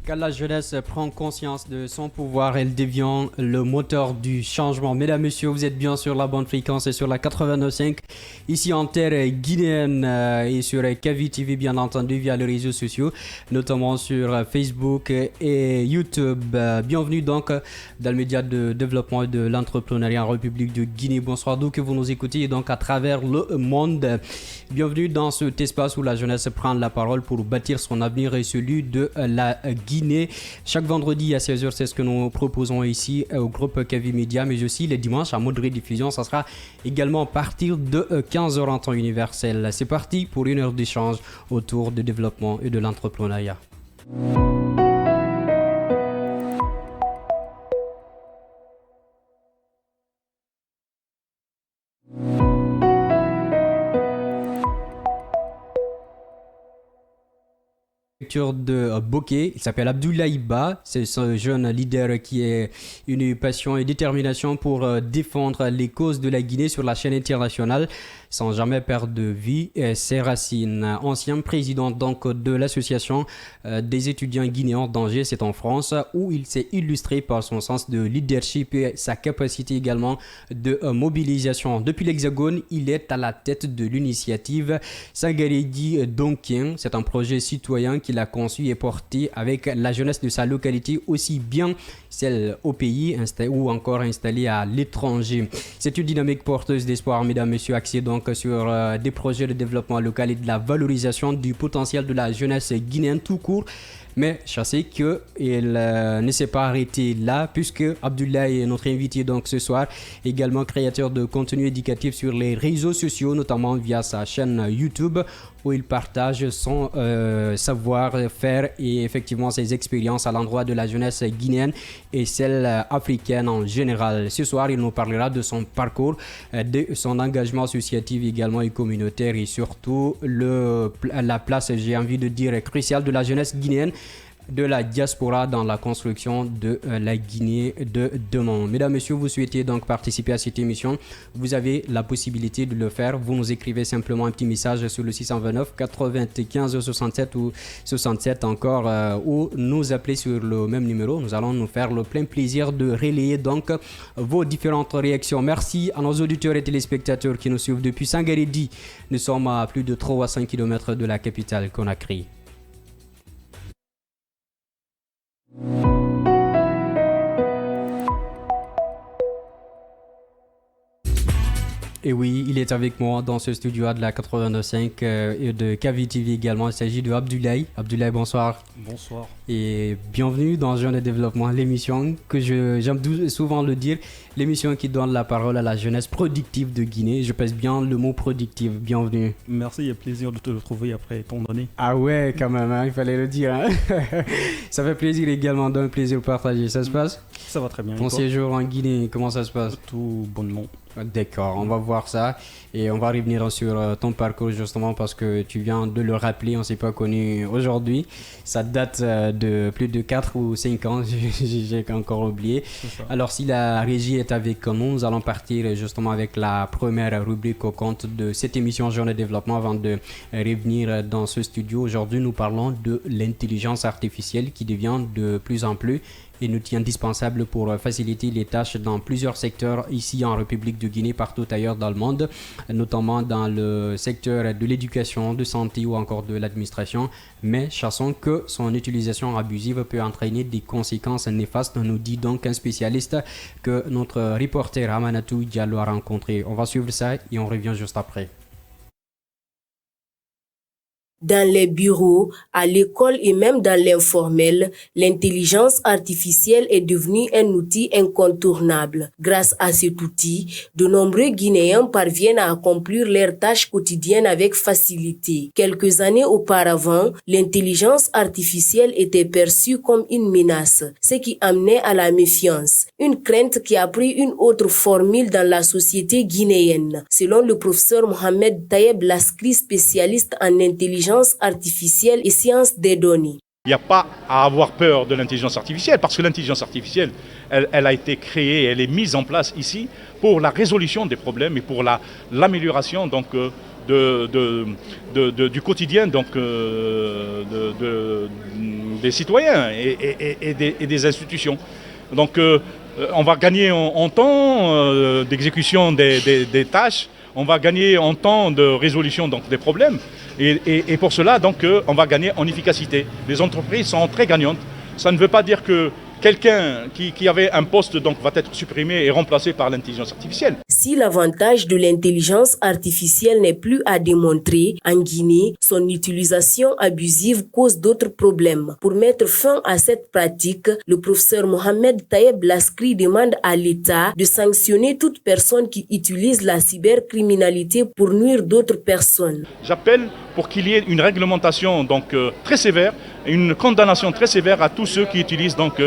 Quand la jeunesse prend conscience de son pouvoir, elle devient le moteur du changement. Mesdames, Messieurs, vous êtes bien sur la bonne fréquence et sur la 89.5, ici en terre guinéenne et sur Kavi TV, bien entendu, via les réseaux sociaux, notamment sur Facebook et YouTube. Bienvenue donc dans le média de développement et de l'entrepreneuriat en République de Guinée. Bonsoir, d'où que vous nous écoutez donc à travers le monde. Bienvenue dans cet espace où la jeunesse prend la parole pour bâtir son avenir et celui de la Guinée. Chaque vendredi à 16h, c'est ce que nous proposons ici au groupe Kavi Media, mais aussi les dimanches à mode rediffusion. Ça sera également à partir de 15h en temps universel. C'est parti pour une heure d'échange autour du développement et de l'entrepreneuriat. De Bokeh, il s'appelle Abdoulaye Ba, c'est ce jeune leader qui a une passion et détermination pour défendre les causes de la Guinée sur la chaîne internationale sans jamais perdre de vue ses racines. Ancien président donc de l'association des étudiants guinéens en danger, c'est en France, où il s'est illustré par son sens de leadership et sa capacité également de mobilisation. Depuis l'Hexagone, il est à la tête de l'initiative Sangaredi Donkien. C'est un projet citoyen qu'il a conçu et porté avec la jeunesse de sa localité, aussi bien celle au pays ou encore installée à l'étranger. C'est une dynamique porteuse d'espoir, mesdames, messieurs, axée donc sur des projets de développement local et de la valorisation du potentiel de la jeunesse guinéenne tout court. Mais je sais qu'il ne s'est pas arrêté là, puisque Abdoulaye est notre invité donc ce soir, également créateur de contenu éducatif sur les réseaux sociaux, notamment via sa chaîne YouTube, où il partage son savoir-faire et effectivement ses expériences à l'endroit de la jeunesse guinéenne et celle africaine en général. Ce soir, il nous parlera de son parcours, de son engagement associatif également et communautaire et surtout la place, j'ai envie de dire, cruciale de la jeunesse guinéenne, de la diaspora dans la construction de la Guinée de demain. Mesdames, Messieurs, vous souhaitez donc participer à cette émission, vous avez la possibilité de le faire. Vous nous écrivez simplement un petit message sur le 629 95 67 ou 67 encore ou nous appeler sur le même numéro. Nous allons nous faire le plein plaisir de relayer donc vos différentes réactions. Merci à nos auditeurs et téléspectateurs qui nous suivent depuis Sangaredi. Nous sommes à plus de 300 km de la capitale Conakry. Et oui, il est avec moi dans ce studio de la 89.5 et de Kavi TV également. Il s'agit de Abdoulaye. Abdoulaye, bonsoir. Bonsoir. Et bienvenue dans Jeune et Développement, l'émission que j'aime souvent le dire, l'émission qui donne la parole à la jeunesse productive de Guinée. Je pèse bien le mot productive. Bienvenue. Merci, et plaisir de te retrouver après tant d'années. Ah ouais, quand même, hein, il fallait le dire. Hein. Ça fait plaisir également, d'un plaisir partagé. Ça se passe? Ça va très bien. Ton séjour en Guinée, comment ça se passe? Tout bonnement. D'accord, on va voir ça et on va revenir sur ton parcours justement parce que tu viens de le rappeler, on ne s'est pas connu aujourd'hui. Ça date de plus de 4 ou 5 ans, j'ai encore oublié. Alors si la régie est avec nous, nous allons partir justement avec la première rubrique au compte de cette émission Jeune et Développement avant de revenir dans ce studio. Aujourd'hui, nous parlons de l'intelligence artificielle qui devient de plus en plus inoutil indispensable pour faciliter les tâches dans plusieurs secteurs ici en République de Guinée, partout ailleurs dans le monde, notamment dans le secteur de l'éducation, de santé ou encore de l'administration. Mais sachant que son utilisation abusive peut entraîner des conséquences néfastes, nous dit donc un spécialiste que notre reporter Amanatou Diallo a rencontré. On va suivre ça et on revient juste après. Dans les bureaux, à l'école et même dans l'informel, l'intelligence artificielle est devenue un outil incontournable. Grâce à cet outil, de nombreux Guinéens parviennent à accomplir leurs tâches quotidiennes avec facilité. Quelques années auparavant, l'intelligence artificielle était perçue comme une menace, ce qui amenait à la méfiance. Une crainte qui a pris une autre formule dans la société guinéenne. Selon le professeur Mohamed Tayeb Laskri, spécialiste en intelligence artificielle et sciences des données. Il n'y a pas à avoir peur de l'intelligence artificielle parce que l'intelligence artificielle, elle a été créée, elle est mise en place ici pour la résolution des problèmes et pour l'amélioration donc du quotidien donc des citoyens et des institutions. Donc on va gagner en temps d'exécution des tâches, on va gagner en temps de résolution donc, des problèmes. Et pour cela, donc, on va gagner en efficacité. Les entreprises sont très gagnantes. Ça ne veut pas dire que quelqu'un qui avait un poste donc, va être supprimé et remplacé par l'intelligence artificielle. Si l'avantage de l'intelligence artificielle n'est plus à démontrer, en Guinée, son utilisation abusive cause d'autres problèmes. Pour mettre fin à cette pratique, le professeur Mohamed Taïeb Laskri demande à l'État de sanctionner toute personne qui utilise la cybercriminalité pour nuire d'autres personnes. J'appelle pour qu'il y ait une réglementation donc, très sévère, une condamnation très sévère à tous ceux qui utilisent donc,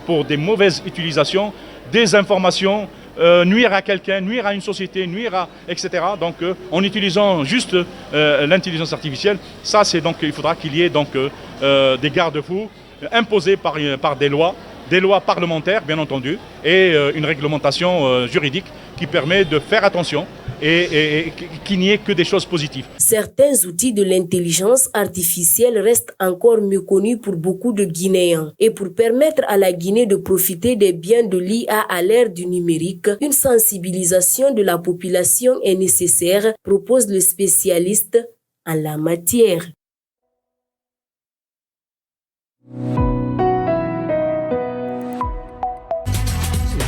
pour des mauvaises utilisations des informations, nuire à quelqu'un, nuire à une société, etc. Donc en utilisant juste l'intelligence artificielle, ça c'est donc il faudra qu'il y ait donc des garde-fous imposés par des lois parlementaires bien entendu, et une réglementation juridique qui permet de faire attention et qu'il n'y ait que des choses positives. Certains outils de l'intelligence artificielle restent encore méconnus pour beaucoup de Guinéens. Et pour permettre à la Guinée de profiter des biens de l'IA à l'ère du numérique, une sensibilisation de la population est nécessaire, propose le spécialiste en la matière.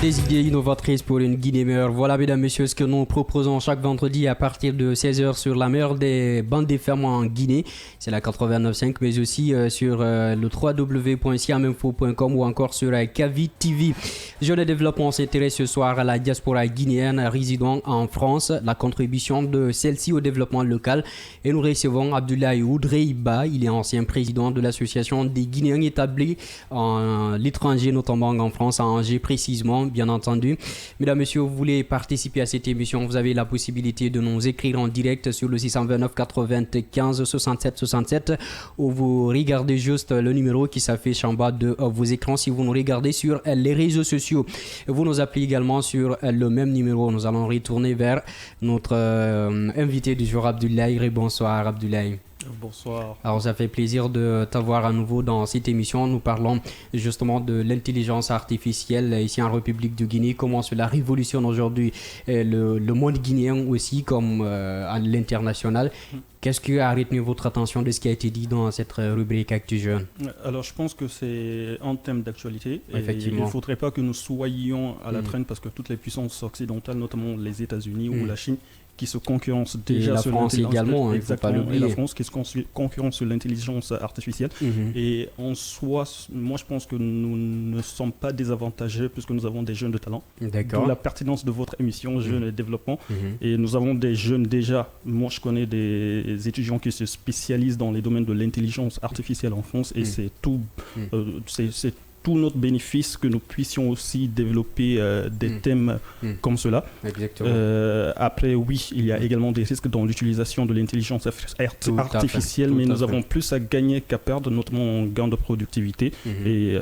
Des idées innovatrices pour une Guinée meilleure. Voilà, mesdames, messieurs, ce que nous proposons chaque vendredi à partir de 16h sur la meilleure des bandes FM en Guinée. C'est la 89.5, mais aussi sur le www.siaminfo.com ou encore sur Kavi TV. Jeune Développement s'intéresse ce soir à la diaspora guinéenne résidant en France, la contribution de celle-ci au développement local. Et nous recevons Abdoulaye Oudreiba. Il est ancien président de l'association des Guinéens établis à l'étranger, notamment en France, à Angers précisément. Bien entendu. Mesdames, messieurs, vous voulez participer à cette émission, vous avez la possibilité de nous écrire en direct sur le 629 95 67 67 ou vous regardez juste le numéro qui s'affiche en bas de vos écrans si vous nous regardez sur les réseaux sociaux. Vous nous appelez également sur le même numéro. Nous allons retourner vers notre invité du jour, Abdoulaye. Bonsoir, Abdoulaye. Bonsoir. Alors ça fait plaisir de t'avoir à nouveau dans cette émission. Nous parlons justement de l'intelligence artificielle ici en République de Guinée, comment cela révolutionne aujourd'hui le monde guinéen aussi comme à l'international. Qu'est-ce qui a retenu votre attention de ce qui a été dit dans cette rubrique Actu Jeune? Alors je pense que c'est un thème d'actualité. Effectivement. Il ne faudrait pas que nous soyons à la traîne parce que toutes les puissances occidentales, notamment les États-Unis ou la Chine, qui se concurrencent déjà la sur France également, exactement, il faut pas et la France qui se concurrence sur l'intelligence artificielle. Et en soi, moi je pense que nous ne sommes pas désavantagés puisque nous avons des jeunes de talent. D'accord. D'où la pertinence de votre émission Jeunes et Développement. Et nous avons des jeunes déjà. Moi je connais des étudiants qui se spécialisent dans les domaines de l'intelligence artificielle en France et c'est tout. C'est tout notre bénéfice que nous puissions aussi développer des thèmes comme cela. Exactement. Après, oui, il y a également des risques dans l'utilisation de l'intelligence artificielle, mais nous avons plus à gagner qu'à perdre, notamment en gain de productivité et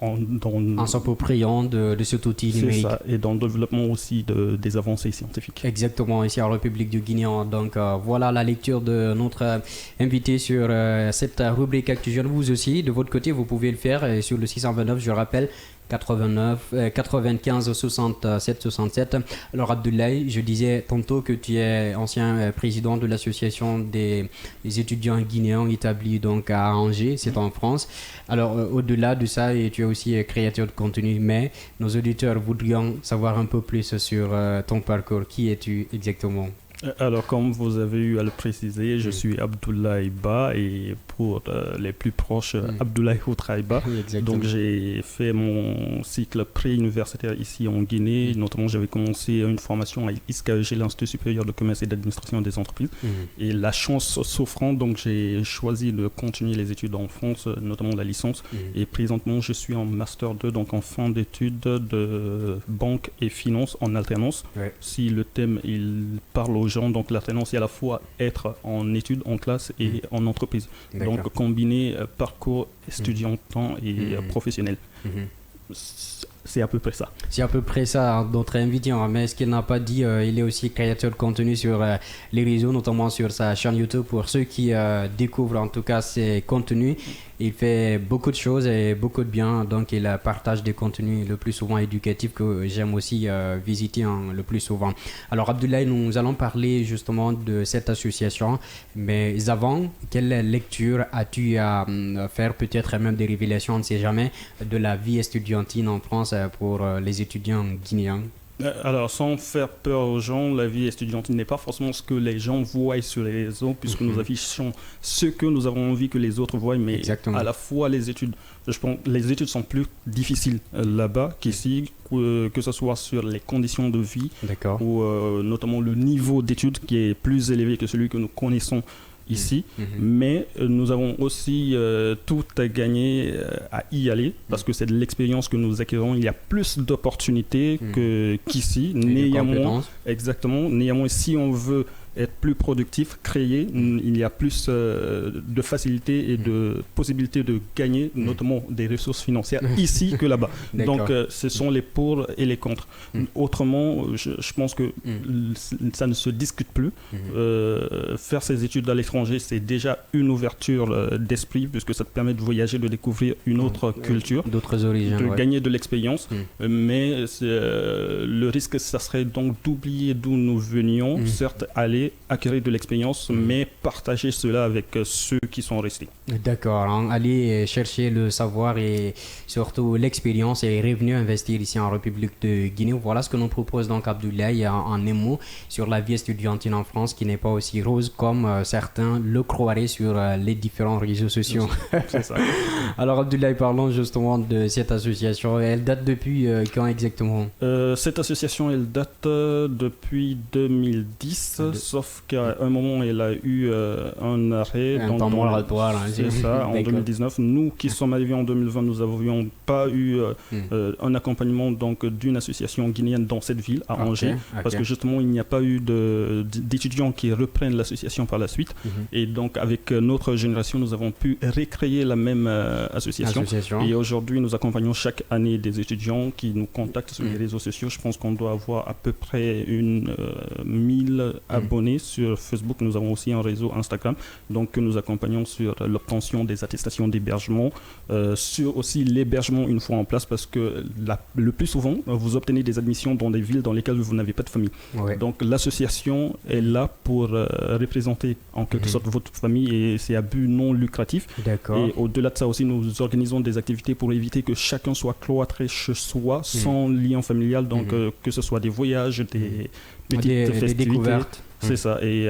en s'appropriant de cet outil numérique. C'est ça, et dans le développement aussi des avancées scientifiques. Exactement, ici en République du Guinée. Donc voilà la lecture de notre invité sur cette rubrique Actu Jeune. Vous aussi, de votre côté, vous pouvez le faire sur le 629, je rappelle, 95 67 67. Alors Abdoulaye, je disais tantôt que tu es ancien président de l'association des étudiants guinéens établis donc à Angers, c'est en France. Alors au-delà de ça, et tu es aussi créateur de contenu, mais nos auditeurs voudraient savoir un peu plus sur ton parcours. Qui es-tu exactement? Alors, comme vous avez eu à le préciser, je suis Abdoulaye Ba et pour les plus proches, Abdoulaye Oudreiba. Donc, j'ai fait mon cycle pré-universitaire ici en Guinée. Notamment, j'avais commencé une formation à ISCAEG, l'Institut supérieur de commerce et d'administration des entreprises. Et la chance s'offrant, donc j'ai choisi de continuer les études en France, notamment la licence. Et présentement, je suis en Master 2, donc en fin d'études de banque et finance en alternance. Si le thème, il parle aux gens, donc l'alternance, c'est à la fois être en études, en classe et en entreprise. Donc combiner parcours étudiantin et professionnel. C'est à peu près ça. C'est à peu près ça, notre invité. Mais ce qu'il n'a pas dit, il est aussi créateur de contenu sur les réseaux, notamment sur sa chaîne YouTube, pour ceux qui découvrent en tout cas ses contenus. Il fait beaucoup de choses et beaucoup de bien. Donc, il partage des contenus le plus souvent éducatifs que j'aime aussi visiter le plus souvent. Alors, Abdoulaye, nous allons parler justement de cette association. Mais avant, quelle lecture as-tu à faire, peut-être même des révélations, on ne sait jamais, de la vie estudiantine en France pour les étudiants guinéens? Alors, sans faire peur aux gens, la vie estudiantine n'est pas forcément ce que les gens voient sur les réseaux, puisque nous affichons ce que nous avons envie que les autres voient, mais à la fois les études, je pense, les études sont plus difficiles là-bas qu'ici, que ce soit sur les conditions de vie, ou notamment le niveau d'études qui est plus élevé que celui que nous connaissons ici, mais nous avons aussi tout à gagner à y aller, parce que c'est de l'expérience que nous acquérons. Il y a plus d'opportunités qu'ici. Néanmoins, si on veut être plus productif, créer, il y a plus de facilité et de possibilités de gagner, notamment des ressources financières ici que là-bas. Donc, ce sont les pour et les contre. Autrement, je pense que ça ne se discute plus. Faire ses études à l'étranger, c'est déjà une ouverture d'esprit, puisque ça te permet de voyager, de découvrir une autre culture, d'autres origines, de gagner de l'expérience. Mais le risque, ça serait donc d'oublier d'où nous venions, certes, aller acquérir de l'expérience, mais partager cela avec ceux qui sont restés. D'accord, hein? Aller chercher le savoir et surtout l'expérience et revenir investir ici en République de Guinée. Voilà ce que nous propose donc Abdoulaye en un mot sur la vie estudiantine en France, qui n'est pas aussi rose comme certains le croiraient sur les différents réseaux sociaux. C'est ça. Alors Abdoulaye, parlons justement de cette association. Elle date depuis quand exactement? Cette association, elle date depuis 2010, sauf qu'à un moment, elle a eu un arrêt. Un temps moratoire. C'est ça, en 2019. Nous qui sommes arrivés en 2020, nous n'avions pas eu un accompagnement donc, d'une association guinéenne dans cette ville, à Angers, parce que justement, il n'y a pas eu d'étudiants qui reprennent l'association par la suite. Et donc, avec notre génération, nous avons pu recréer la même association. Et aujourd'hui, nous accompagnons chaque année des étudiants qui nous contactent sur les réseaux sociaux. Je pense qu'on doit avoir à peu près 1000 abonnés sur Facebook. Nous avons aussi un réseau Instagram, donc que nous accompagnons sur l'obtention des attestations d'hébergement, sur aussi l'hébergement une fois en place, parce que le plus souvent, vous obtenez des admissions dans des villes dans lesquelles vous n'avez pas de famille. Donc l'association est là pour représenter en quelque sorte votre famille, et c'est à but non lucratif. Et au-delà de ça aussi, nous organisons des activités pour éviter que chacun soit cloîtré chez soi sans lien familial, donc que ce soit des voyages, des petites festivités. Des découvertes. C'est ça. Et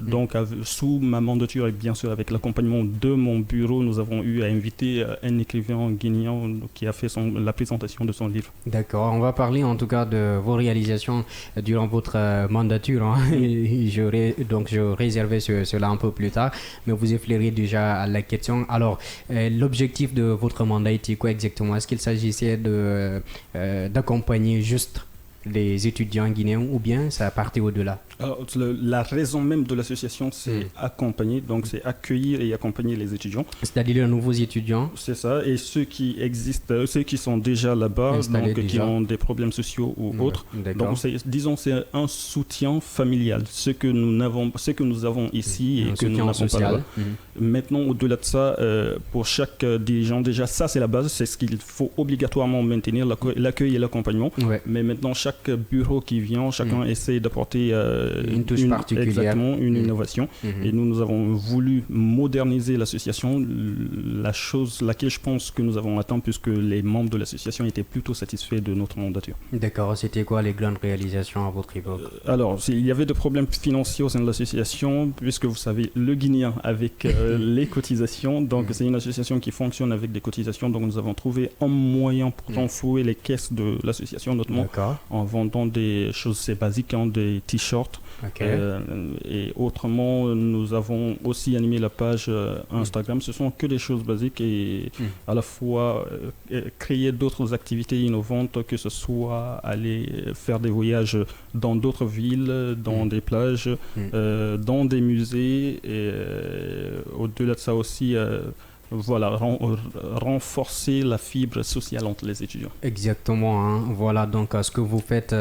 donc, sous ma mandature et bien sûr avec l'accompagnement de mon bureau, nous avons eu à inviter un écrivain guinéen qui a fait la présentation de son livre. D'accord. On va parler en tout cas de vos réalisations durant votre mandature. Hein. Je réservais cela un peu plus tard, mais vous effleurez déjà la question. Alors, l'objectif de votre mandat était quoi exactement? Est-ce qu'il s'agissait d'accompagner juste les étudiants guinéens, ou bien ça partait au-delà? Alors, la raison même de l'association, c'est accompagner, donc c'est accueillir et accompagner les étudiants. C'est-à-dire les nouveaux étudiants? C'est ça, et ceux qui existent, ceux qui sont déjà là-bas, donc qui ont des problèmes sociaux ou autres. Donc disons, c'est un soutien familial, ce que nous avons ici et que nous n'avons pas là-bas. Maintenant, au-delà de ça, pour chaque dirigeant, déjà ça c'est la base, c'est ce qu'il faut obligatoirement maintenir, l'accueil et l'accompagnement. Mais maintenant, chaque bureau qui vient, chacun essaie d'apporter une touche particulière. Exactement, une innovation. Et nous avons voulu moderniser l'association, laquelle je pense que nous avons atteint, puisque les membres de l'association étaient plutôt satisfaits de notre mandature. D'accord. C'était quoi les grandes réalisations à votre époque? Alors, il y avait des problèmes financiers au sein de l'association, puisque vous savez, le Guinéen avec les cotisations, donc c'est une association qui fonctionne avec des cotisations, donc nous avons trouvé un moyen pour renflouer les caisses de l'association, notamment en vendant des choses assez basiques, des t-shirts. Et autrement, nous avons aussi animé la page Instagram. Ce sont que des choses basiques, et à la fois créer d'autres activités innovantes, que ce soit aller faire des voyages dans d'autres villes, dans des plages, dans des musées, et au-delà de ça aussi renforcer la fibre sociale entre les étudiants. Exactement, hein. Voilà donc ce que vous faites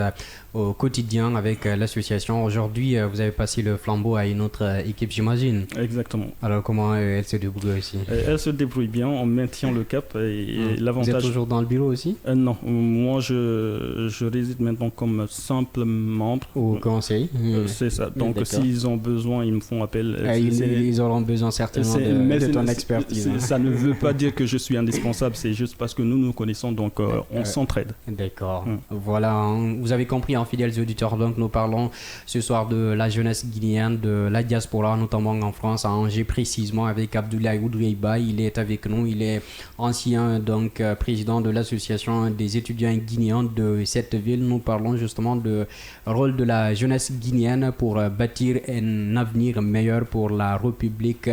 au quotidien avec l'association. Aujourd'hui, vous avez passé le flambeau à une autre équipe, j'imagine. Exactement. Alors, comment elle se débrouille aussi? Elle se débrouille bien, on maintient le cap et l'avantage... Vous êtes toujours dans le bureau aussi? Non, moi je réside maintenant comme simple membre. Au conseil. C'est ça. Donc s'ils ont besoin, ils me font appel. Ils auront besoin certainement de ton expertise. Ça ne veut pas dire que je suis indispensable, c'est juste parce que nous nous connaissons, donc on s'entraide. D'accord. Voilà, vous avez compris, fidèles auditeurs, donc nous parlons ce soir de la jeunesse guinéenne, de la diaspora, notamment en France, à Angers précisément, avec Abdoulaye Oudraïba. Il est avec nous, il est ancien donc président de l'association des étudiants guinéens de cette ville. Nous parlons justement du rôle de la jeunesse guinéenne pour bâtir un avenir meilleur pour la République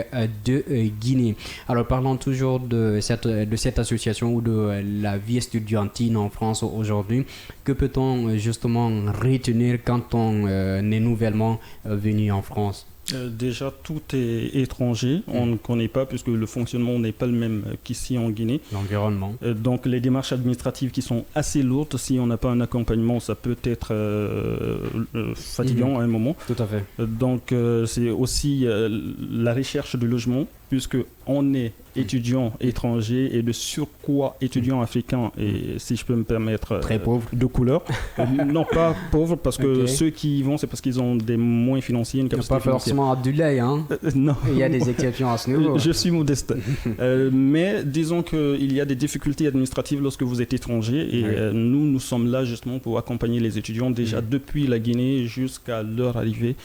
de Guinée. Alors parlons toujours de cette association ou de la vie estudiantine en France aujourd'hui. Que peut-on justement retenir quand on est nouvellement venu en France? Déjà, tout est étranger. On ne connaît pas puisque le fonctionnement n'est pas le même qu'ici en Guinée. L'environnement. Donc, les démarches administratives qui sont assez lourdes, si on n'a pas un accompagnement, ça peut être fatigant à un moment. Tout à fait. Donc, c'est aussi la recherche de logement puisque on est étudiant étranger et de surcroît étudiant africain et si je peux me permettre très pauvre de couleur. Non, pas pauvre parce que ceux qui y vont c'est parce qu'ils ont des moyens financiers, une capacité financière. Pas forcément Abdoulaye, hein. Non. Il y a des exceptions à ce niveau. Je suis modeste. Mais disons qu'il y a des difficultés administratives lorsque vous êtes étranger et nous sommes là justement pour accompagner les étudiants déjà depuis la Guinée jusqu'à leur arrivée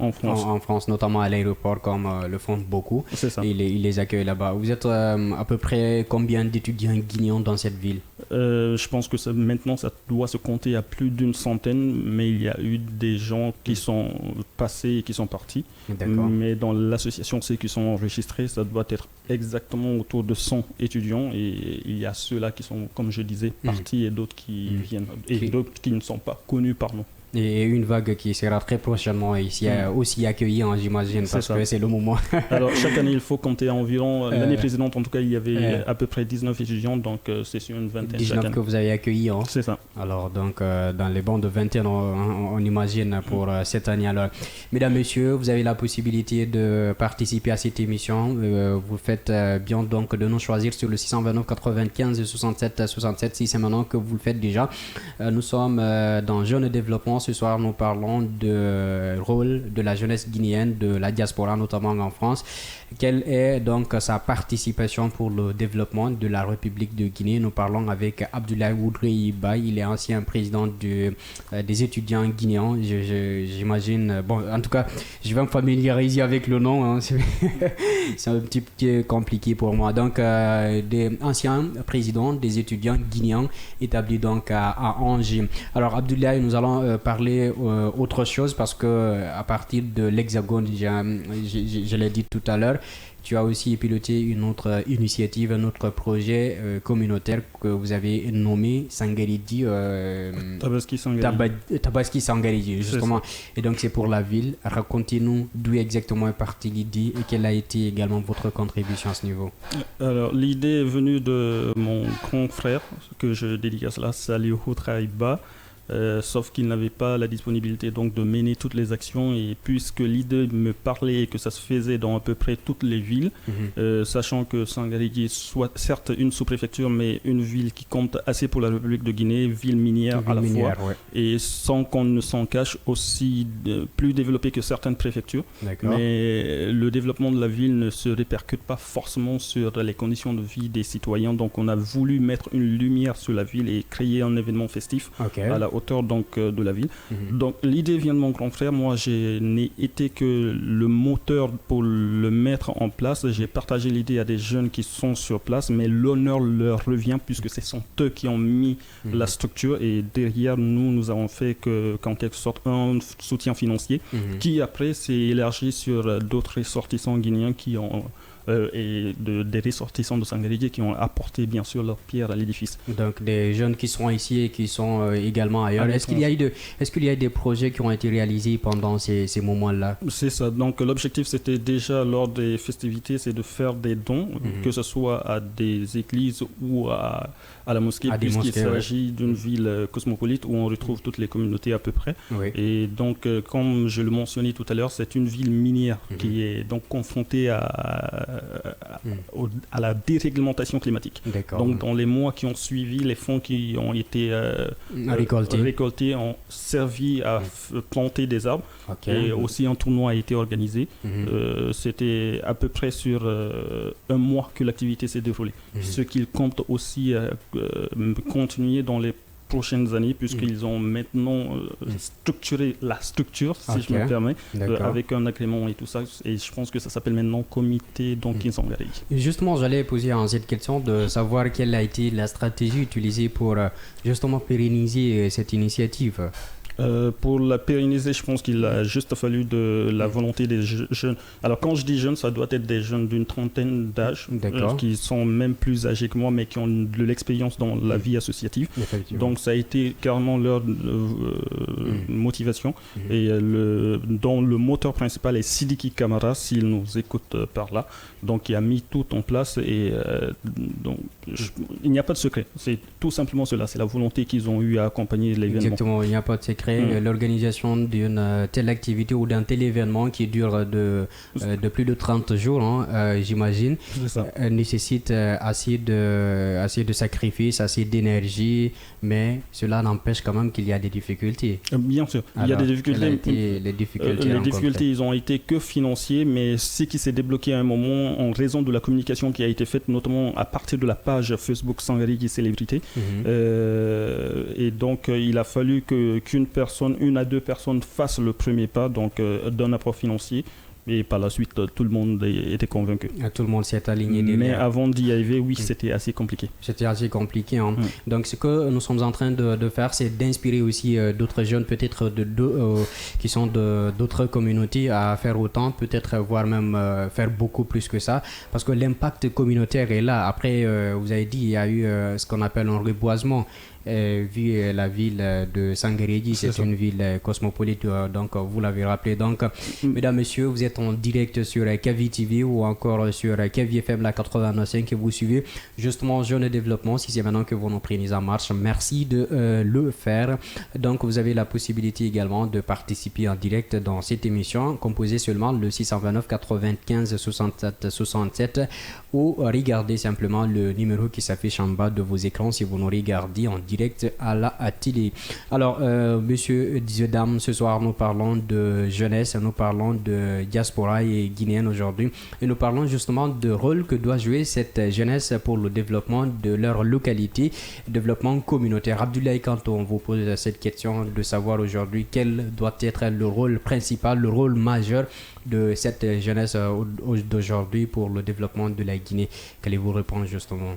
en France. En France, notamment à l'aéroport comme le font beaucoup. C'est ça. Il les accueille là-bas. Vous êtes à peu près combien d'étudiants guinéens dans cette ville? Je pense que maintenant, ça doit se compter à plus d'une centaine, mais il y a eu des gens qui sont passés et qui sont partis. D'accord. Mais dans l'association, ceux qui sont enregistrés, ça doit être exactement autour de 100 étudiants. Et il y a ceux-là qui sont, comme je disais, partis et d'autres qui viennent, et d'autres qui ne sont pas connus par nous. Et une vague qui sera très prochainement ici aussi accueillie, j'imagine, parce que c'est le moment. Alors, chaque année, il faut compter environ... L'année précédente, en tout cas, il y avait à peu près 19 étudiants, donc c'est sur une vingtaine 19 que vous avez accueillis, hein. C'est ça. Alors, donc, dans les bancs de vingtaine, on imagine pour cette année. Alors, mesdames, messieurs, vous avez la possibilité de participer à cette émission. Vous faites bien donc de nous choisir sur le 629 95 67 67, si c'est maintenant que vous le faites déjà. Nous sommes dans Jeunes Développement. Ce soir, nous parlons du rôle de la jeunesse guinéenne, de la diaspora, notamment en France. Quelle est donc sa participation pour le développement de la République de Guinée? Nous parlons avec Abdoulaye Oudraïba. Il est ancien président des étudiants guinéens. J'imagine... Bon, en tout cas, je vais me familiariser avec le nom. Hein. C'est un petit peu compliqué pour moi. Donc, des anciens présidents des étudiants guinéens établis donc à Angers. Alors, Abdoulaye, nous allons parler autre chose parce que à partir de l'Hexagone, je l'ai dit tout à l'heure, tu as aussi piloté une autre initiative, un autre projet communautaire que vous avez nommé Sangaridi. Tabaski Sangaridi, justement. Et donc, c'est pour la ville. Racontez-nous d'où exactement est partie l'idée et quelle a été également votre contribution à ce niveau. Alors, l'idée est venue de mon grand frère, que je dédicace là, Saliou Oudraïba. Sauf qu'il n'avait pas la disponibilité donc de mener toutes les actions et puisque l'idée me parlait et que ça se faisait dans à peu près toutes les villes, sachant que Sangaridi soit certes une sous-préfecture mais une ville qui compte assez pour la République de Guinée, ville minière à la fois, et sans qu'on ne s'en cache aussi plus développée que certaines préfectures. Mais le développement de la ville ne se répercute pas forcément sur les conditions de vie des citoyens, donc on a voulu mettre une lumière sur la ville et créer un événement festif à la hauteur donc de la ville. Donc l'idée vient de mon grand frère. Moi, je n'ai été que le moteur pour le mettre en place. J'ai partagé l'idée à des jeunes qui sont sur place, mais l'honneur leur revient puisque ce sont eux qui ont mis la structure et derrière nous avons fait qu'en quelque sorte un soutien financier qui après s'est élargi sur d'autres ressortissants guinéens qui ont et des ressortissants de Sangarigi qui ont apporté bien sûr leur pierre à l'édifice. Donc des jeunes qui sont ici et qui sont également ailleurs. Est-ce qu'il y a eu des projets qui ont été réalisés pendant ces moments-là? C'est ça. Donc l'objectif c'était déjà lors des festivités, c'est de faire des dons, que ce soit à des églises ou à la mosquée, puisqu'il s'agit d'une ville cosmopolite où on retrouve toutes les communautés à peu près. Oui. Et donc, comme je le mentionnais tout à l'heure, c'est une ville minière qui est donc confrontée à la déréglementation climatique. D'accord. Donc, dans les mois qui ont suivi, les fonds qui ont été récoltés ont servi à planter des arbres. Okay. Et aussi un tournoi a été organisé. C'était à peu près sur un mois que l'activité s'est déroulée. Ce qu'ils comptent aussi continuer dans les prochaines années, puisqu'ils ont maintenant structuré la structure, si je me permets, avec un agrément et tout ça. Et je pense que ça s'appelle maintenant Comité Donkin Sangarigi. Justement, j'allais poser cette question de savoir quelle a été la stratégie utilisée pour justement pérenniser cette initiative. Pour la pérenniser, je pense qu'il a juste fallu de la volonté des jeunes. Alors quand je dis jeunes, ça doit être des jeunes d'une trentaine d'âge, qui sont même plus âgés que moi, mais qui ont de l'expérience dans la vie associative. Donc ça a été carrément leur motivation. Et dont le moteur principal est Sidiki Kamara, s'il nous écoute par là. Donc il a mis tout en place et donc, il n'y a pas de secret. C'est tout simplement cela. C'est la volonté qu'ils ont eu à accompagner l'événement. Exactement, il n'y a pas de secret. L'organisation d'une telle activité ou d'un tel événement qui dure de plus de 30 jours, j'imagine, nécessite assez de sacrifices, assez d'énergie, mais cela n'empêche quand même qu'il y a des difficultés. Bien sûr, il y a des difficultés. Les difficultés, ils ont été que financiers, mais ce qui s'est débloqué à un moment en raison de la communication qui a été faite, notamment à partir de la page Facebook Sangarigi Célébrité. Et donc, il a fallu qu'une à deux personnes fassent le premier pas, donc d'un apport financier. Et par la suite, tout le monde était convaincu. Tout le monde s'est aligné derrière. Mais avant d'y arriver, oui, c'était assez compliqué. C'était assez compliqué. Donc, ce que nous sommes en train de faire, c'est d'inspirer aussi d'autres jeunes, peut-être qui sont d'autres communautés, à faire autant, peut-être voire même faire beaucoup plus que ça. Parce que l'impact communautaire est là. Après, vous avez dit, il y a eu ce qu'on appelle un reboisement. Vu la ville de Sangarigi, c'est une ville cosmopolite, donc vous l'avez rappelé. Donc, mesdames, messieurs, vous êtes en direct sur Kavi TV ou encore sur Kavi FM la 89.5 que vous suivez justement Jeunes Développement. Si c'est maintenant que vous nous prenez en marche, merci de le faire. Donc, vous avez la possibilité également de participer en direct dans cette émission. Composez seulement le 629 95 67 67 ou regardez simplement le numéro qui s'affiche en bas de vos écrans si vous nous regardez en direct à la télé. Alors, monsieur, dames, ce soir, nous parlons de jeunesse, nous parlons de diaspora et guinéenne aujourd'hui, et nous parlons justement du rôle que doit jouer cette jeunesse pour le développement de leur localité, développement communautaire. Abdoulaye, quand on vous pose cette question de savoir aujourd'hui quel doit être le rôle principal, le rôle majeur de cette jeunesse d'aujourd'hui pour le développement de la Guinée, qu'allez-vous répondre justement?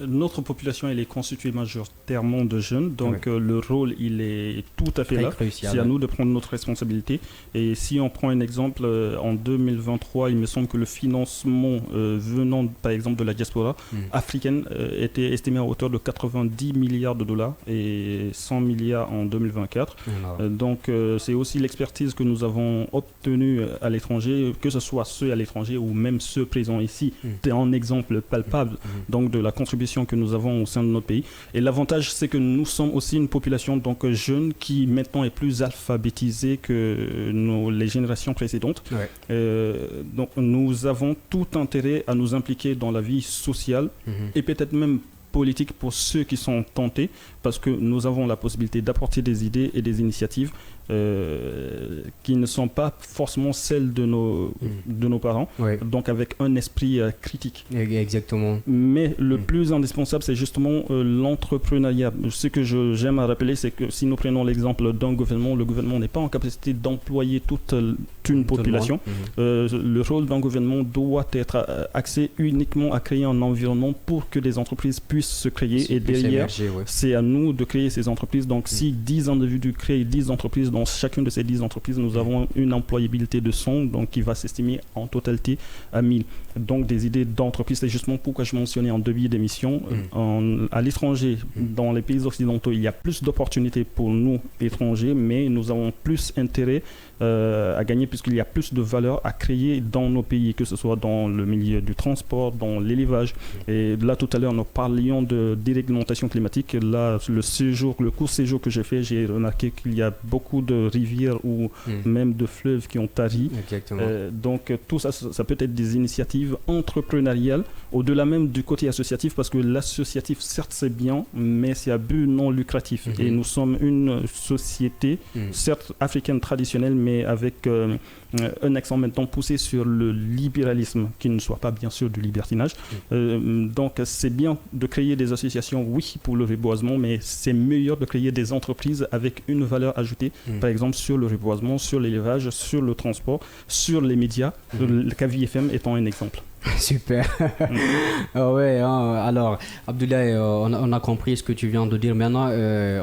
Notre population, elle est constituée majoritairement de jeunes, donc le rôle, il est tout à fait très là. Crucial. C'est à nous de prendre notre responsabilité. Et si on prend un exemple, en 2023, il me semble que le financement venant, par exemple, de la diaspora africaine était estimé à hauteur de 90 milliards de dollars et 100 milliards en 2024. Donc, c'est aussi l'expertise que nous avons obtenue à l'étranger, que ce soit ceux à l'étranger ou même ceux présents ici. C'est un exemple palpable donc, de la contribution que nous avons au sein de notre pays. Et l'avantage, c'est que nous sommes aussi une population donc jeune qui maintenant est plus alphabétisée que les générations précédentes. Donc nous avons tout intérêt à nous impliquer dans la vie sociale et peut-être même politique pour ceux qui sont tentés, parce que nous avons la possibilité d'apporter des idées et des initiatives qui ne sont pas forcément celles de nos parents, donc avec un esprit critique. Exactement. Mais le plus indispensable, c'est justement l'entrepreneuriat. Ce que j'aime à rappeler, c'est que si nous prenons l'exemple d'un gouvernement, le gouvernement n'est pas en capacité d'employer toute une population. Le rôle d'un gouvernement doit être axé uniquement à créer un environnement pour que des entreprises puissent se créer, et derrière, c'est à nous de créer ces entreprises. Donc si 10 individus créent 10 entreprises, dans chacune de ces 10 entreprises, nous avons une employabilité de 100, donc qui va s'estimer en totalité à 1000. Donc des idées d'entreprise, c'est justement pourquoi je mentionnais en début d'émission, à l'étranger, dans les pays occidentaux, il y a plus d'opportunités pour nous, étrangers, mais nous avons plus intérêt à gagner puisqu'il y a plus de valeur à créer dans nos pays, que ce soit dans le milieu du transport, dans l'élevage. Et là, tout à l'heure, nous parlions de déréglementation climatique. Là, le court séjour que j'ai fait, j'ai remarqué qu'il y a beaucoup de rivières ou même de fleuves qui ont tari. Donc, tout ça, ça peut être des initiatives entrepreneuriales, au-delà même du côté associatif, parce que l'associatif, certes, c'est bien, mais c'est à but non lucratif. Et nous sommes une société, certes africaine traditionnelle, mais avec un accent maintenant poussé sur le libéralisme, qui ne soit pas bien sûr du libertinage. Donc c'est bien de créer des associations, oui, pour le reboisement, mais c'est meilleur de créer des entreprises avec une valeur ajoutée, par exemple sur le reboisement, sur l'élevage, sur le transport, sur les médias, le Kavi FM étant un exemple. Super. Ouais, alors Abdoulaye, on a compris ce que tu viens de dire. Maintenant,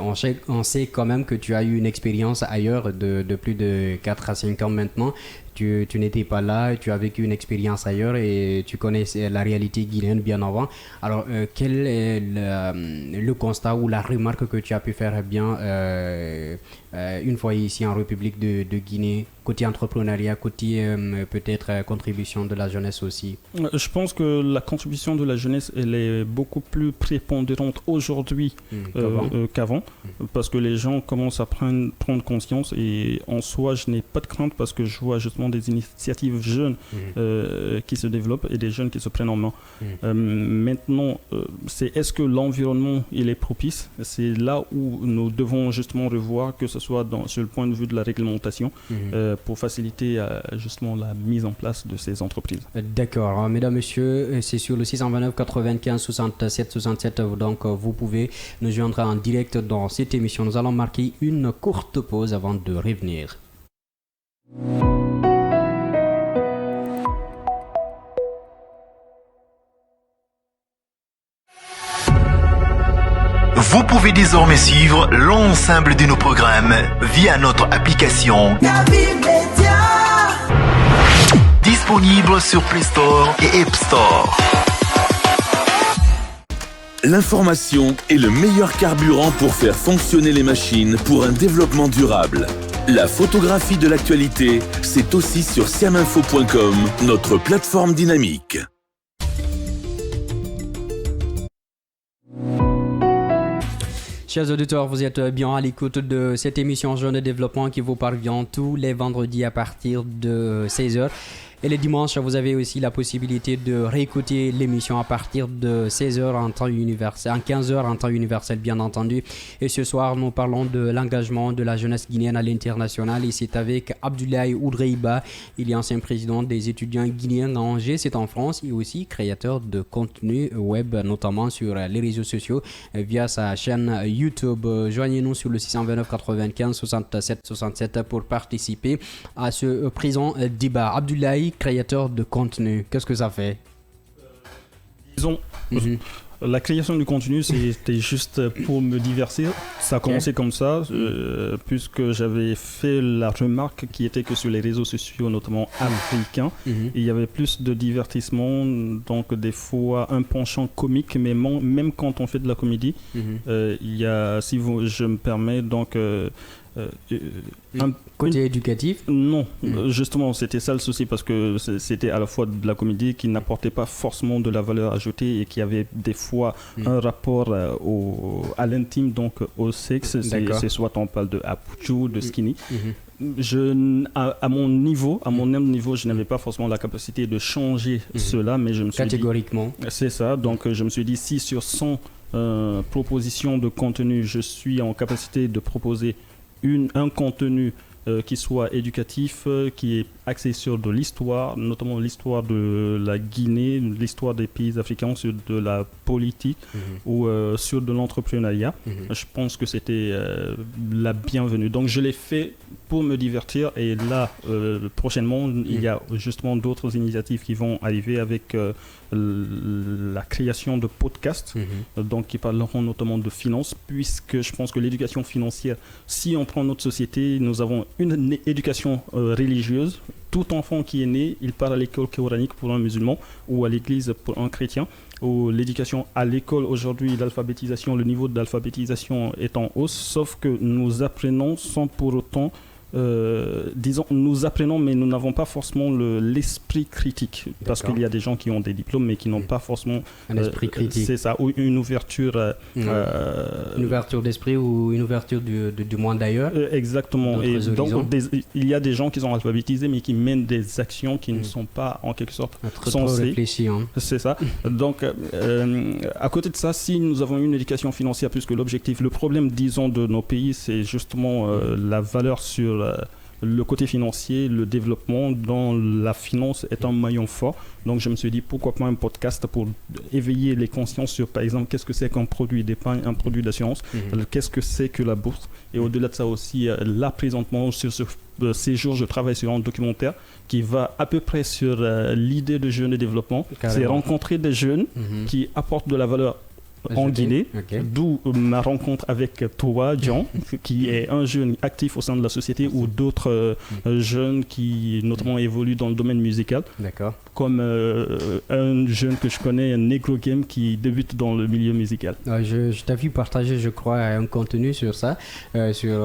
on sait quand même que tu as eu une expérience ailleurs de plus de 4 à 5 ans maintenant. Tu n'étais pas là, tu as vécu une expérience ailleurs et tu connais la réalité guinéenne bien avant. Alors, quel est le constat ou la remarque que tu as pu faire bien une fois ici en République de Guinée, côté entrepreneuriat, côté peut-être contribution de la jeunesse aussi? Je pense que la contribution de la jeunesse, elle est beaucoup plus prépondérante aujourd'hui qu'avant, parce que les gens commencent à prendre conscience, et en soi, je n'ai pas de crainte parce que je vois justement des initiatives jeunes qui se développent et des jeunes qui se prennent en main. Maintenant, est-ce que l'environnement il est propice? C'est là où nous devons justement revoir, que ce soit sur le point de vue de la réglementation, pour faciliter justement la mise en place de ces entreprises. D'accord. Alors, mesdames, messieurs, c'est sur le 629 95 67 67, donc vous pouvez nous joindre en direct dans cette émission. Nous allons marquer une courte pause avant de revenir. Vous pouvez désormais suivre l'ensemble de nos programmes via notre application Kavi Media, disponible sur Play Store et App Store. L'information est le meilleur carburant pour faire fonctionner les machines pour un développement durable. La photographie de l'actualité, c'est aussi sur siaminfo.com, notre plateforme dynamique. Chers auditeurs, vous êtes bien à l'écoute de cette émission Jeunes et Développement qui vous parvient tous les vendredis à partir de 16h. Et les dimanches, vous avez aussi la possibilité de réécouter l'émission à partir de 16h en temps universel, en 15h en temps universel bien entendu. Et ce soir, nous parlons de l'engagement de la jeunesse guinéenne à l'international. Et c'est avec Abdoulaye Oudreiba, il est ancien président des étudiants guinéens à Angers, c'est en France, et aussi créateur de contenu web, notamment sur les réseaux sociaux via sa chaîne YouTube. Joignez-nous sur le 629 95 67 67 pour participer à ce présent débat. Abdoulaye, créateur de contenu, qu'est-ce que ça fait? Disons, la création du contenu, c'était juste pour me divertir. Ça a commencé comme ça, puisque j'avais fait la remarque qui était que sur les réseaux sociaux, notamment africains, il y avait plus de divertissement, donc des fois un penchant comique, mais même quand on fait de la comédie, il y a, je me permets, donc... côté éducatif? Non, justement c'était ça le souci, parce que c'était à la fois de la comédie qui n'apportait pas forcément de la valeur ajoutée et qui avait des fois un rapport à l'intime, donc au sexe. C'est soit on parle de Apuchu, de Skinny. À mon niveau, je n'avais pas forcément la capacité de changer cela, mais je me suis catégoriquement dit, c'est ça, donc je me suis dit, si sur 100 propositions de contenu, je suis en capacité de proposer un contenu qui soit éducatif, qui est axé sur de l'histoire, notamment l'histoire de la Guinée, l'histoire des pays africains, sur de la politique ou sur de l'entrepreneuriat. Je pense que c'était la bienvenue. Donc je l'ai fait pour me divertir, et là, prochainement, il y a justement d'autres initiatives qui vont arriver avec la création de podcasts, donc qui parleront notamment de finances, puisque je pense que l'éducation financière, si on prend notre société, nous avons une éducation religieuse. Tout enfant qui est né, il part à l'école coranique pour un musulman ou à l'église pour un chrétien. Ou l'éducation à l'école aujourd'hui, l'alphabétisation, le niveau d'alphabétisation est en hausse, sauf que nous apprenons sans pour autant nous apprenons, mais nous n'avons pas forcément l'esprit critique. Parce qu'il y a des gens qui ont des diplômes, mais qui n'ont pas forcément un esprit critique. C'est ça, ou une ouverture. Une ouverture d'esprit ou une ouverture du monde d'ailleurs. Exactement. Et donc, il y a des gens qui sont alphabétisés, mais qui mènent des actions qui ne sont pas en quelque sorte sensées. Réfléchi, hein. C'est ça. Donc, à côté de ça, si nous avons une éducation financière plus que l'objectif, le problème, disons, de nos pays, c'est justement la valeur sur le côté financier, le développement dans la finance est un maillon fort. Donc je me suis dit pourquoi pas un podcast pour éveiller les consciences sur par exemple qu'est-ce que c'est qu'un produit d'épargne, un produit d'assurance, qu'est-ce que c'est que la bourse. Et au-delà de ça aussi, là présentement sur ce séjour, je travaille sur un documentaire qui va à peu près sur l'idée de jeunes et développement. Carrément. C'est rencontrer des jeunes qui apportent de la valeur en Guinée, d'où ma rencontre avec toi, John, qui est un jeune actif au sein de la société, ou d'autres jeunes qui notamment évoluent dans le domaine musical. D'accord. Comme un jeune que je connais, un Negro Game, qui débute dans le milieu musical. Je t'ai vu partager, je crois, un contenu sur ça, sur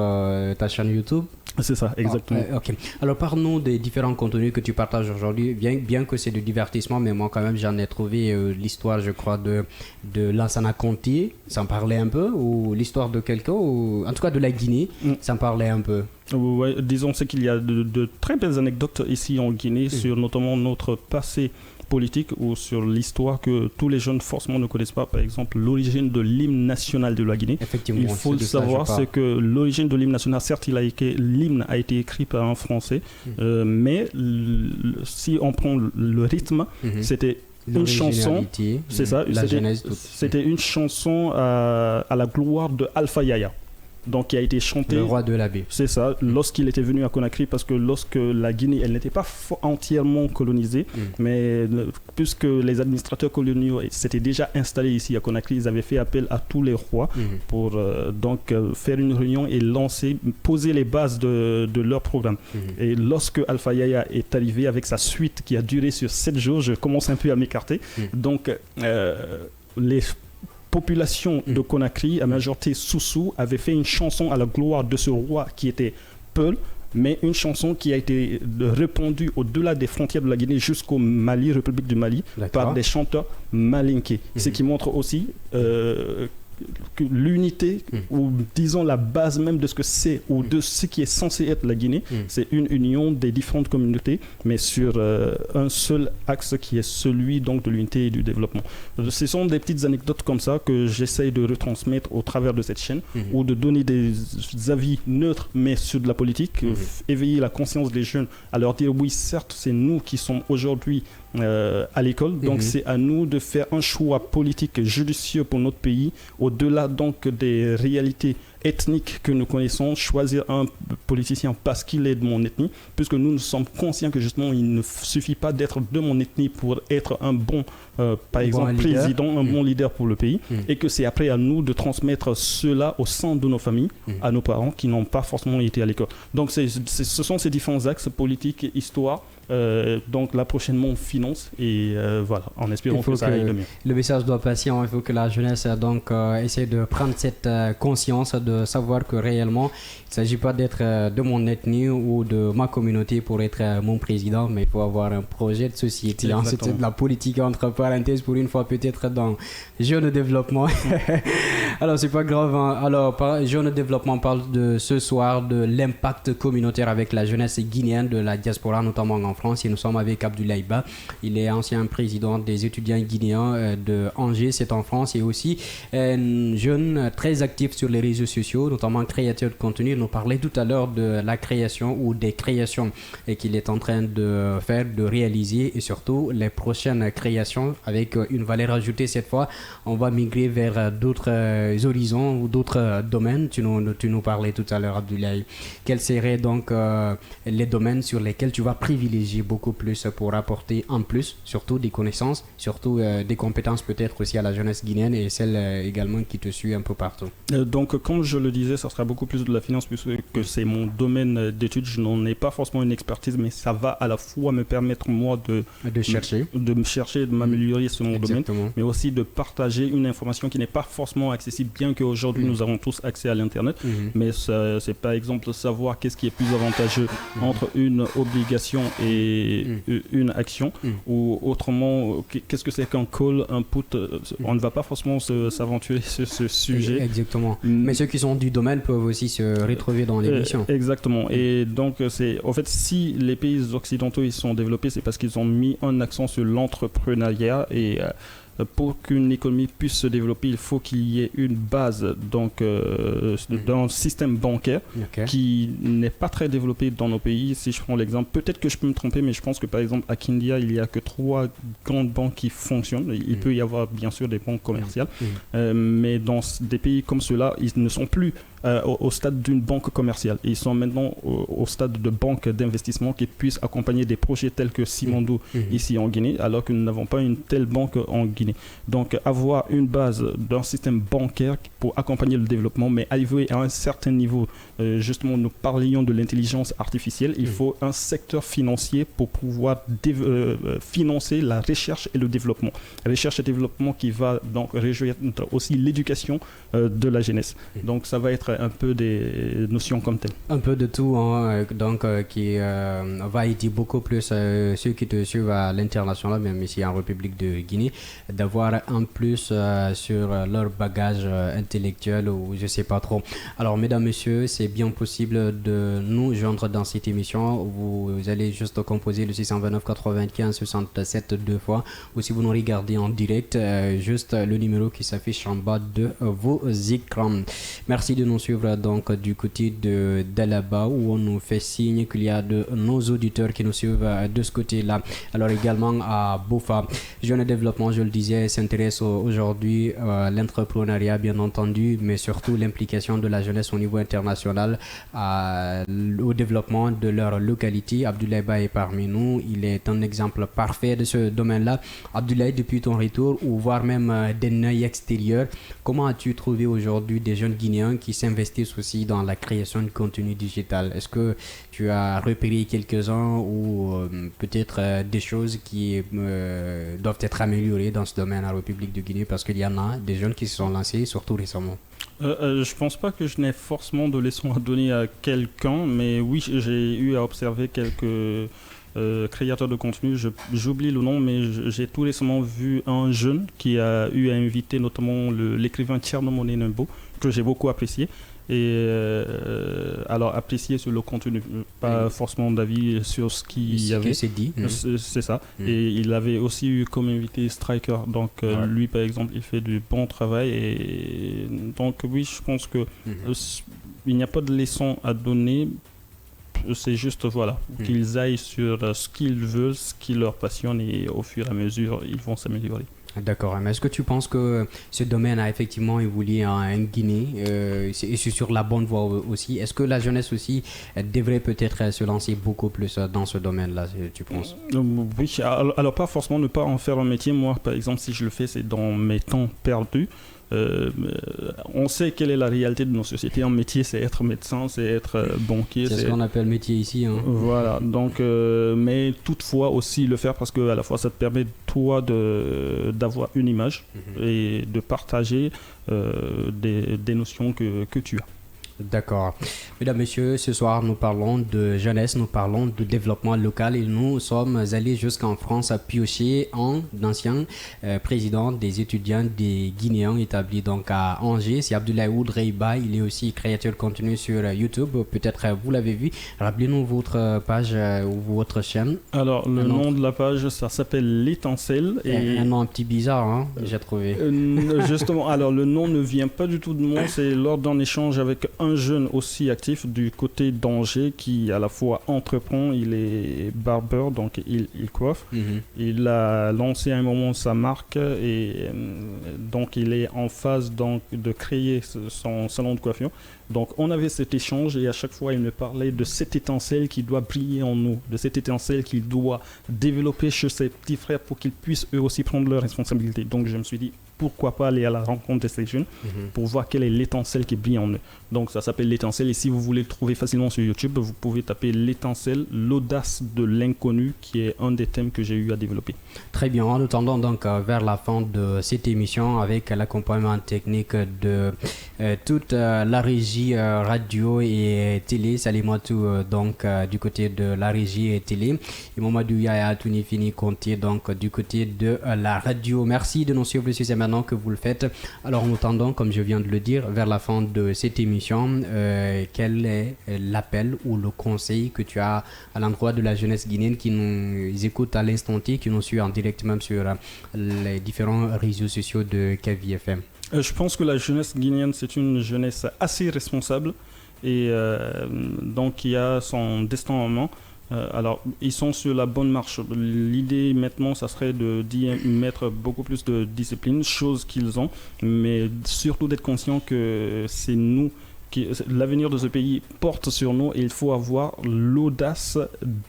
ta chaîne YouTube. C'est ça, exactement. Ok. Alors, parle-nous des différents contenus que tu partages aujourd'hui. Bien que c'est du divertissement, mais moi, quand même, j'en ai trouvé l'histoire, je crois, de Lansana Conté, ça en parlait un peu, ou l'histoire de quelqu'un, ou en tout cas de la Guinée, ça en parlait un peu. Ouais, disons c'est qu'il y a de très belles anecdotes ici en Guinée sur notamment notre passé politique ou sur l'histoire que tous les jeunes forcément ne connaissent pas. Par exemple, l'origine de l'hymne national de la Guinée. Effectivement, il faut le savoir, c'est que l'origine de l'hymne national, certes, l'hymne a été écrit par un Français, mais si on prend le rythme, c'était une chanson, c'est ça, c'était une chanson à la gloire de Alpha Yaya. Donc qui a été chanté, le roi de la baie. C'est ça, lorsqu'il était venu à Conakry, parce que lorsque la Guinée, elle n'était pas entièrement colonisée, mais puisque les administrateurs coloniaux s'étaient déjà installés ici à Conakry, ils avaient fait appel à tous les rois pour donc faire une réunion et poser les bases de leur programme. Et lorsque Alpha Yaya est arrivé avec sa suite qui a duré sur 7 jours, je commence un peu à m'écarter. Donc les population de Conakry, à majorité Soussou, avait fait une chanson à la gloire de ce roi qui était Peul, mais une chanson qui a été répandue au-delà des frontières de la Guinée jusqu'au Mali, République du Mali, par des chanteurs malinqués. Ce qui montre aussi que l'unité, ou disons la base même de ce que c'est, ou de ce qui est censé être la Guinée, c'est une union des différentes communautés, mais sur un seul axe qui est celui donc de l'unité et du développement. Ce sont des petites anecdotes comme ça que j'essaye de retransmettre au travers de cette chaîne, ou de donner des avis neutres, mais sur de la politique, éveiller la conscience des jeunes, à leur dire oui, certes, c'est nous qui sommes aujourd'hui à l'école, donc c'est à nous de faire un choix politique judicieux pour notre pays, au-delà donc des réalités ethniques que nous connaissons, choisir un politicien parce qu'il est de mon ethnie, puisque nous sommes conscients que justement il ne suffit pas d'être de mon ethnie pour être un bon par exemple président, un bon leader pour le pays, et que c'est après à nous de transmettre cela au sein de nos familles, à nos parents qui n'ont pas forcément été à l'école. Donc ce sont ces différents axes politiques, histoire, donc là prochainement finance, et voilà, en espérant que ça aille le mieux. Le message doit passer, il faut que la jeunesse donc essaie de prendre cette conscience, de savoir que réellement il ne s'agit pas d'être de mon ethnie ou de ma communauté pour être mon président, mais il faut avoir un projet de société. C'était de la politique entre parenthèses pour une fois, peut-être dans jeune développement. Alors c'est pas grave, hein. Alors jeune développement parle de ce soir de l'impact communautaire avec la jeunesse guinéenne de la diaspora, notamment en France, et nous sommes avec Abdoulaye Ba. Il est ancien président des étudiants guinéens de Angers, c'est en France, et aussi un jeune très actif sur les réseaux sociaux, notamment créateur de contenu. Il nous parlait tout à l'heure de la création ou des créations et qu'il est en train de faire, de réaliser, et surtout les prochaines créations avec une valeur ajoutée. Cette fois, on va migrer vers d'autres horizons ou d'autres domaines. Tu nous parlais tout à l'heure, Abdoulaye. Quels seraient donc les domaines sur lesquels tu vas privilégier beaucoup plus pour apporter en plus, surtout des connaissances, surtout des compétences peut-être aussi à la jeunesse guinéenne et celle également qui te suit un peu partout? Donc, comme je le disais, ça sera beaucoup plus de la finance puisque c'est mon domaine d'études. Je n'en ai pas forcément une expertise, mais ça va à la fois me permettre, moi, de me chercher, de m'améliorer sur mon domaine, mais aussi de partager une information qui n'est pas forcément accessible, bien qu'aujourd'hui nous avons tous accès à l'Internet. Mais c'est par exemple savoir qu'est-ce qui est plus avantageux entre une obligation et une action, ou autrement, qu'est-ce que c'est qu'un call, un put. On ne va pas forcément s'aventurer sur ce sujet. Exactement. Mais ceux qui sont du domaine peuvent aussi se retrouver dans l'émission. Exactement. Et donc, en fait, si les pays occidentaux ils sont développés, c'est parce qu'ils ont mis un accent sur l'entrepreneuriat et pour qu'une économie puisse se développer, il faut qu'il y ait une base donc, dans le système bancaire qui n'est pas très développé dans nos pays. Si je prends l'exemple, peut-être que je peux me tromper, mais je pense que par exemple à Kindia, il n'y a que 3 grandes banques qui fonctionnent. Il peut y avoir bien sûr des banques commerciales, mais dans des pays comme ceux-là, ils ne sont plus au stade d'une banque commerciale. Ils sont maintenant au stade de banque d'investissement qui puissent accompagner des projets tels que Simandou ici en Guinée, alors que nous n'avons pas une telle banque en Guinée. Donc avoir une base d'un système bancaire pour accompagner le développement, mais arriver à un certain niveau, justement nous parlions de l'intelligence artificielle, il faut un secteur financier pour pouvoir financer la recherche et le développement. Recherche et développement qui va donc réjouir aussi l'éducation de la jeunesse. Donc ça va être un peu des notions comme telles. Un peu de tout, hein, donc qui va aider beaucoup plus ceux qui te suivent à l'international, même ici en République de Guinée, d'avoir un plus sur leur bagage intellectuel ou je sais pas trop. Alors mesdames, messieurs, c'est bien possible de nous joindre dans cette émission. Vous allez juste composer le 629 95 67 deux fois, ou si vous nous regardez en direct, juste le numéro qui s'affiche en bas de vos écrans. Merci de nous suivre donc du côté de d'Alaba, où on nous fait signe qu'il y a de nos auditeurs qui nous suivent de ce côté-là. Alors également à Bofa, Jeune Développement, je le disais, s'intéresse aujourd'hui à l'entrepreneuriat bien entendu, mais surtout l'implication de la jeunesse au niveau international au développement de leur localité. Abdoulaye Ba est parmi nous, il est un exemple parfait de ce domaine-là. Abdoulaye, depuis ton retour ou voire même d'un œil extérieur, comment as-tu trouvé aujourd'hui des jeunes Guinéens qui s'investissent aussi dans la création de contenu digital? Est-ce que tu as repéré quelques-uns ou peut-être des choses qui doivent être améliorées dans ce domaine en République de Guinée, parce qu'il y en a des jeunes qui se sont lancés, surtout récemment? Je pense pas que je n'ai forcément de leçons à donner à quelqu'un, mais oui, j'ai eu à observer quelques créateurs de contenu. J'oublie le nom, mais j'ai tout récemment vu un jeune qui a eu à inviter notamment l'écrivain Thierno Moné-Nembo, que j'ai beaucoup apprécié. Et alors apprécier sur le contenu, pas forcément d'avis sur ce qu'il y avait. C'est dit. C'est ça. Et il avait aussi eu comme invité Striker. Donc lui par exemple, il fait du bon travail. Et donc oui, je pense que il n'y a pas de leçon à donner. C'est juste qu'ils aillent sur ce qu'ils veulent, ce qui leur passionne, et au fur et à mesure, ils vont s'améliorer. D'accord, mais est-ce que tu penses que ce domaine a effectivement évolué en Guinée et c'est sur la bonne voie aussi? Est-ce que la jeunesse aussi devrait peut-être se lancer beaucoup plus dans ce domaine-là, tu penses? Oui, alors pas forcément ne pas en faire un métier. Moi, par exemple, si je le fais, c'est dans mes temps perdus. On sait quelle est la réalité de nos sociétés. Un métier, c'est être médecin, c'est être banquier. C'est ce qu'on appelle métier ici. Hein. Voilà. Donc, mais toutefois aussi le faire parce que à la fois ça te permet toi d'avoir une image et de partager des notions que tu as. D'accord. Mesdames, Messieurs, ce soir, nous parlons de jeunesse, nous parlons de développement local et nous sommes allés jusqu'en France à piocher un ancien président des étudiants des Guinéens établis donc à Angers. C'est Abdoulaye Ba. Il est aussi créateur de contenu sur YouTube. Peut-être vous l'avez vu. Rappelez-nous votre page ou votre chaîne. Alors, le nom de la page, ça s'appelle L'Étincelle. Et un nom un petit bizarre, hein, j'ai trouvé. Justement, alors le nom ne vient pas du tout de moi. C'est lors d'un échange avec un jeune aussi actif du côté d'Angers qui à la fois entreprend, il est barbeur, donc il coiffe. Il a lancé à un moment sa marque et donc il est en phase donc de créer son salon de coiffure. Donc on avait cet échange et à chaque fois il me parlait de cette étincelle qui doit briller en nous, de cette étincelle qu'il doit développer chez ses petits frères pour qu'ils puissent eux aussi prendre leurs responsabilités. Donc je me suis dit pourquoi pas aller à la rencontre de ces jeunes pour voir quelle est l'étincelle qui brille en eux. Donc ça s'appelle l'étincelle, et si vous voulez le trouver facilement sur YouTube, vous pouvez taper l'étincelle, l'audace de l'inconnu, qui est un des thèmes que j'ai eu à développer. Très bien, en attendant donc vers la fin de cette émission avec l'accompagnement technique de toute la régie radio et télé, Salimatou donc du côté de la régie et télé, et Mamadou Yaya Tounifini Contier donc du côté de la radio. Merci de nous suivre, c'est maintenant que vous le faites. Alors en attendant, comme je viens de le dire, vers la fin de cette émission, quel est l'appel ou le conseil que tu as à l'endroit de la jeunesse guinéenne qui nous écoute à l'instant T, qui nous suit en direct même sur les différents réseaux sociaux de KV FM? Je pense que la jeunesse guinéenne, c'est une jeunesse assez responsable et donc qui a son destin en main. Alors, ils sont sur la bonne marche. L'idée maintenant, ça serait d'y mettre beaucoup plus de discipline, chose qu'ils ont, mais surtout d'être conscient que c'est nous l'avenir de ce pays porte sur nous, et il faut avoir l'audace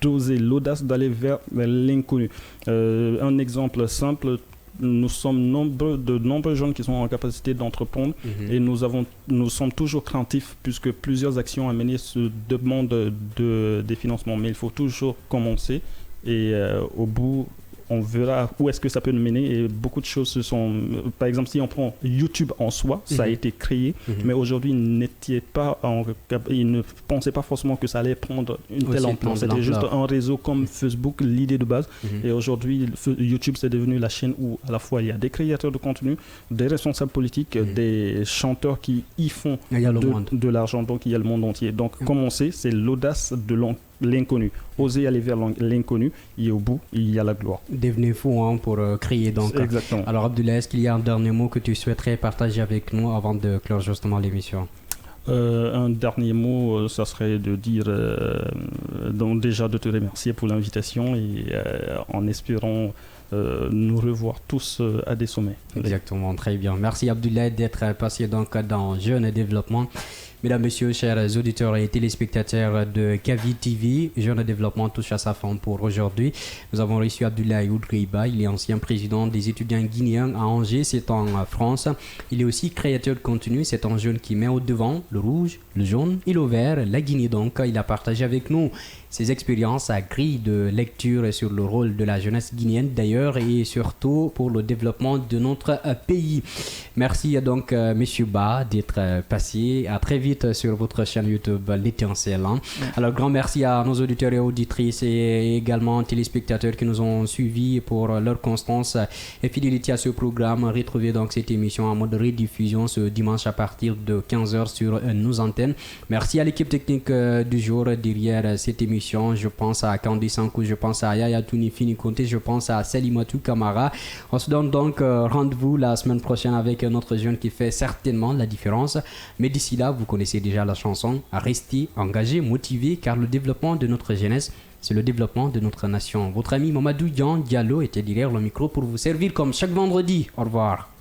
d'oser, l'audace d'aller vers l'inconnu. Un exemple simple, nous sommes de nombreux jeunes qui sont en capacité d'entreprendre et nous sommes toujours craintifs puisque plusieurs actions à mener se demandent des financements, mais il faut toujours commencer et au bout on verra où est-ce que ça peut nous mener, et beaucoup de choses se sont... Par exemple, si on prend YouTube en soi, ça a été créé, mais aujourd'hui, ils ne pensaient pas forcément que ça allait prendre une telle ampleur. C'était juste un réseau comme Facebook, l'idée de base. Et aujourd'hui, YouTube, c'est devenu la chaîne où à la fois il y a des créateurs de contenu, des responsables politiques, des chanteurs qui y font de l'argent. Donc, il y a le monde entier. Donc, commencer, c'est l'audace de l'inconnu. Oser aller vers l'inconnu, et au bout, il y a la gloire. Devenez fou pour créer donc. Exactement. Alors Abdoulaye, est-ce qu'il y a un dernier mot que tu souhaiterais partager avec nous avant de clore justement l'émission? Un dernier mot, ça serait de dire donc déjà de te remercier pour l'invitation et en espérant nous revoir tous à des sommets. Exactement, très bien. Merci Abdoulaye d'être passé donc dans Jeunes et Développement. Mesdames, Messieurs, chers auditeurs et téléspectateurs de KV TV, Jeunes Développement touche à sa fin pour aujourd'hui. Nous avons reçu Abdoulaye Oudraïba, il est ancien président des étudiants guinéens à Angers, c'est en France. Il est aussi créateur de contenu, c'est un jeune qui met au devant le rouge, le jaune et le vert, la Guinée donc. Il a partagé avec nous ses expériences à grille de lecture sur le rôle de la jeunesse guinéenne d'ailleurs et surtout pour le développement de notre pays. Merci donc Monsieur Ba d'être passé. À très vite sur votre chaîne YouTube L'Étincelle. Alors grand merci à nos auditeurs et auditrices et également téléspectateurs qui nous ont suivis pour leur constance et fidélité à ce programme. Retrouvez donc cette émission en mode rediffusion ce dimanche à partir de 15h sur nos antennes. Merci à l'équipe technique du jour derrière cette émission. Je pense à Candy Sankou, je pense à Yaya Tounifini Conté, je pense à Salimatou Kamara. On se donne donc rendez-vous la semaine prochaine avec notre jeune qui fait certainement la différence. Mais d'ici là, vous connaissez déjà la chanson. Restez engagés, motivés, car le développement de notre jeunesse, c'est le développement de notre nation. Votre ami Mamadou Diallo était derrière le micro pour vous servir comme chaque vendredi. Au revoir.